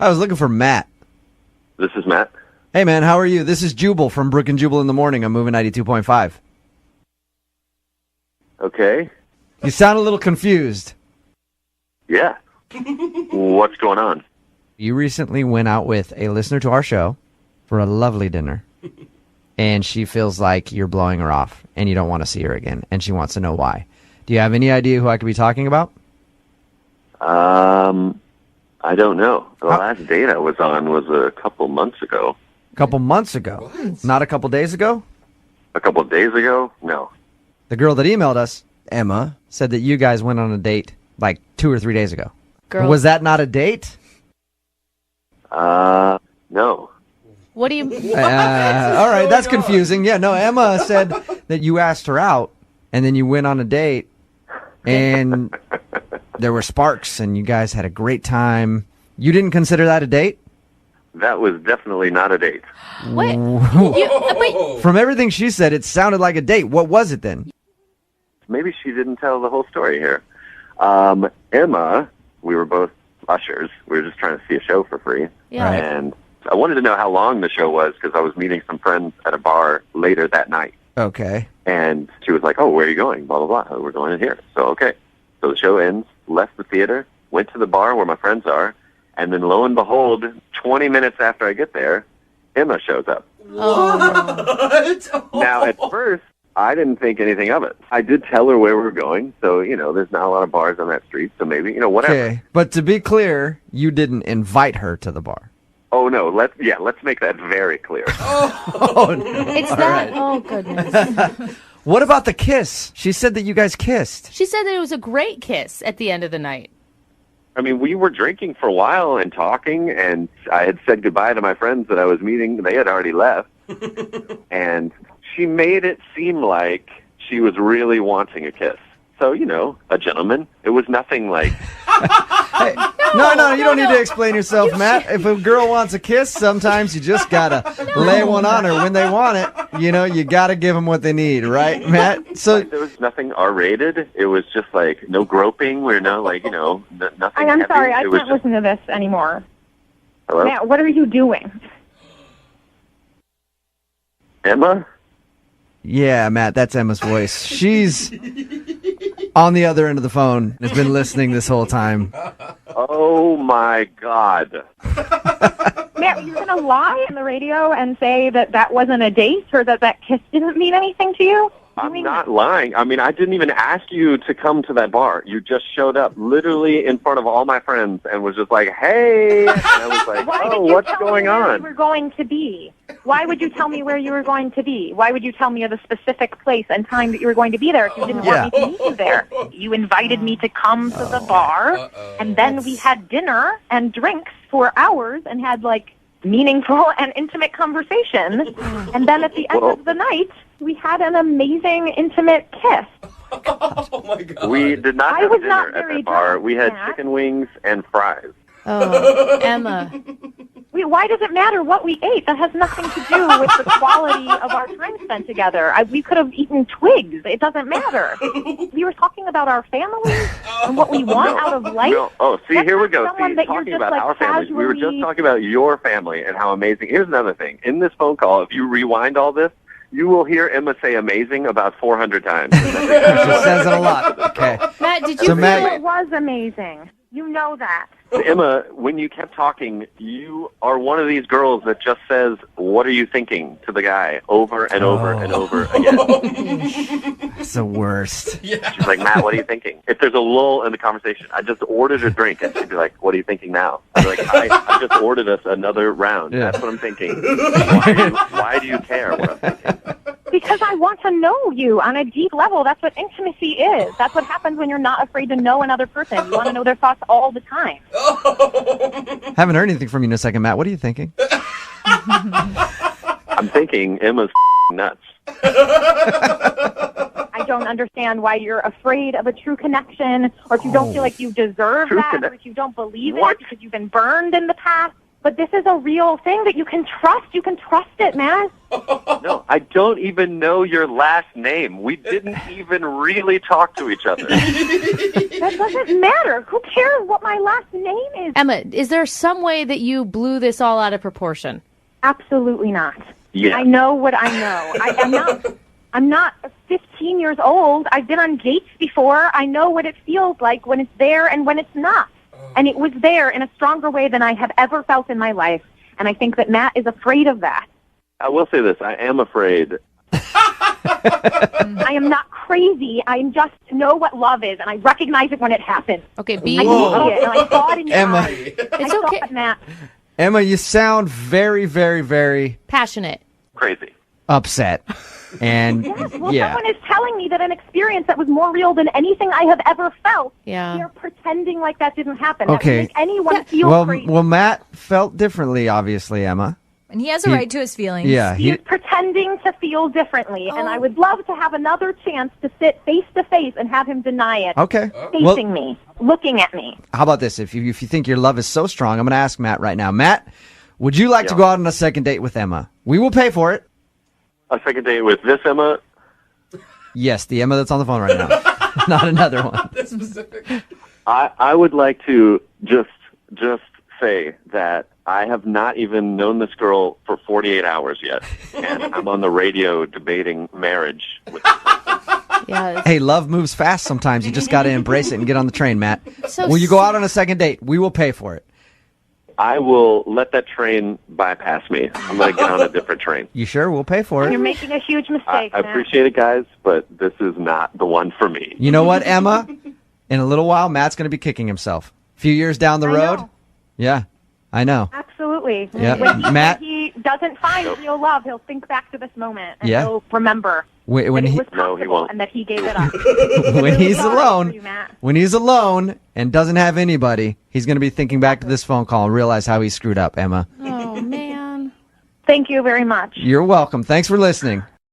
I was looking for Matt. This is Matt. Hey, man, how are you? This is Jubal from Brooke and Jubal in the morning. I'm moving 92.5. Okay. You sound a little confused. Yeah. What's going on? You recently went out with a listener to our show for a lovely dinner, and she feels like you're blowing her off, and you don't want to see her again, and she wants to know why. Do you have any idea who I could be talking about? I don't know. The last date I was on was a couple months ago. A couple months ago? What? Not a couple days ago? A couple days ago? No. The girl that emailed us, Emma, said that you guys went on a date like 2 or 3 days ago. Girl. Was that not a date? No. What do you... All right, that's confusing. Yeah, no, Emma said that you asked her out, and then you went on a date, and there were sparks, and you guys had a great time. You didn't consider that a date? That was definitely not a date. What? Wait. From everything she said, it sounded like a date. What was it then? Maybe she didn't tell the whole story here. Emma, we were both ushers. We were just trying to see a show for free. Yeah. Right. And I wanted to know how long the show was because I was meeting some friends at a bar later that night. Okay. And she was like, oh, where are you going? Blah, blah, blah. We're going in here. So, okay. So the show ends, left the theater, went to the bar where my friends are, and then lo and behold, 20 minutes after I get there, Emma shows up. Oh. Now, at first, I didn't think anything of it. I did tell her where we were going, so, there's not a lot of bars on that street, so maybe, whatever. Okay, but to be clear, you didn't invite her to the bar. Oh, no, let's make that very clear. It's not... Right. Oh, goodness. What about the kiss? She said that you guys kissed. She said that it was a great kiss at the end of the night. I mean, we were drinking for a while and talking, and I had said goodbye to my friends that I was meeting. They had already left. And she made it seem like she was really wanting a kiss. So, a gentleman. It was nothing like... Hey, no, you don't need to explain yourself, Matt. If a girl wants a kiss, sometimes you just gotta lay one on her when they want it. You gotta give them what they need, right, Matt? So there was nothing R-rated. It was just like no groping. We're no nothing. I'm heavy. sorry, I It was can't listen to this anymore. Hello, Matt, what are you doing? Emma. Yeah, Matt, that's Emma's voice. She's on the other end of the phone, has been listening this whole time. Oh, my God. Matt, you're going to lie on the radio and say that wasn't a date or that kiss didn't mean anything to you? I'm not lying. I mean, I didn't even ask you to come to that bar. You just showed up literally in front of all my friends and was just like, hey. And I was like, what's going on? Why you were going to be? Why would you tell me where you were going to be? Why would you tell me of the specific place and time that you were going to be there if you didn't want me to meet you there? You invited me to come to the bar, and then we had dinner and drinks for hours and had, meaningful and intimate conversation. And then at the end of the night, we had an amazing, intimate kiss. Oh, my God. We did not have dinner at that bar. We had chicken wings and fries. Oh, Emma. Why does it matter what we ate? That has nothing to do with the quality of our time spent together. We could have eaten twigs. It doesn't matter. We were talking about our families and what we want out of life. No. Oh, see, here we go. Someone See, that talking you're just, about our families. We were just talking about your family and how amazing. Here's another thing. In this phone call, if you rewind all this, you will hear Emma say amazing about 400 times. She says it a lot. Okay. Matt, did you So, feel... Matt, It was amazing. You know that. Emma, when you kept talking, you are one of these girls that just says, what are you thinking, to the guy over and over and over again. It's the worst. Yeah. She's like, Matt, what are you thinking? If there's a lull in the conversation, I just ordered a drink, and she'd be like, what are you thinking now? I'd be like, I just ordered us another round. Yeah. That's what I'm thinking. Why do you care what I'm thinking? Because I want to know you on a deep level. That's what intimacy is. That's what happens when you're not afraid to know another person. You want to know their thoughts all the time. Haven't heard anything from you in a second, Matt. What are you thinking? I'm thinking Emma's nuts. I don't understand why you're afraid of a true connection, or if you don't feel like you deserve True that, or if you don't believe What? it because you've been burned in the past. But this is a real thing that you can trust. You can trust it, man. No, I don't even know your last name. We didn't even really talk to each other. That doesn't matter. Who cares what my last name is? Emma, is there some way that you blew this all out of proportion? Absolutely not. Yeah. I know what I know. I'm not 15 years old. I've been on dates before. I know what it feels like when it's there and when it's not. And it was there in a stronger way than I have ever felt in my life. And I think that Matt is afraid of that. I will say this. I am afraid. I am not crazy. I just know what love is, and I recognize it when it happens. Okay, I can see it, and I saw it in your Emma. eyes. It's I saw okay. it, Matt. Emma, you sound very, very, very Passionate. Crazy. upset. And Yes, well, yeah. someone is telling me that an experience that was more real than anything I have ever felt. Yeah. They're pretending like that didn't happen. That Okay. would make anyone feel Well, crazy. well, Matt felt differently, obviously, Emma. And he has a right to his feelings. Yeah, He's pretending to feel differently, and I would love to have another chance to sit face to face and have him deny it. okay. Facing me, looking at me. How about this? If you think your love is so strong, I'm going to ask Matt right now. Matt, would you like to go out on a second date with Emma? We will pay for it. A second date with this Emma? Yes, the Emma that's on the phone right now, not another one. That's specific. I would like to just say that I have not even known this girl for 48 hours yet, and I'm on the radio debating marriage with Yeah. Hey, love moves fast sometimes. You just got to embrace it and get on the train, Matt. So will you go out on a second date? We will pay for it. I will let that train bypass me. I'm going to get on a different train. You sure? We'll pay for You're it. making a huge I mistake, Matt. appreciate it, guys, but this is not the one for me. You know what, Emma? In a little while, Matt's going to be kicking himself. A few years down the I road. know. Yeah, I know. Absolutely. Yeah. When Matt- he doesn't find real love, he'll think back to this moment and Yeah. he'll remember When that it he was No, he possible won't. and that he gave it up. when he's Sorry for alone, you, Matt. when he's alone and doesn't have anybody, he's going to be thinking back to this phone call and realize how he screwed up. Emma, Oh, man. Thank you very much. you're welcome. Thanks for listening.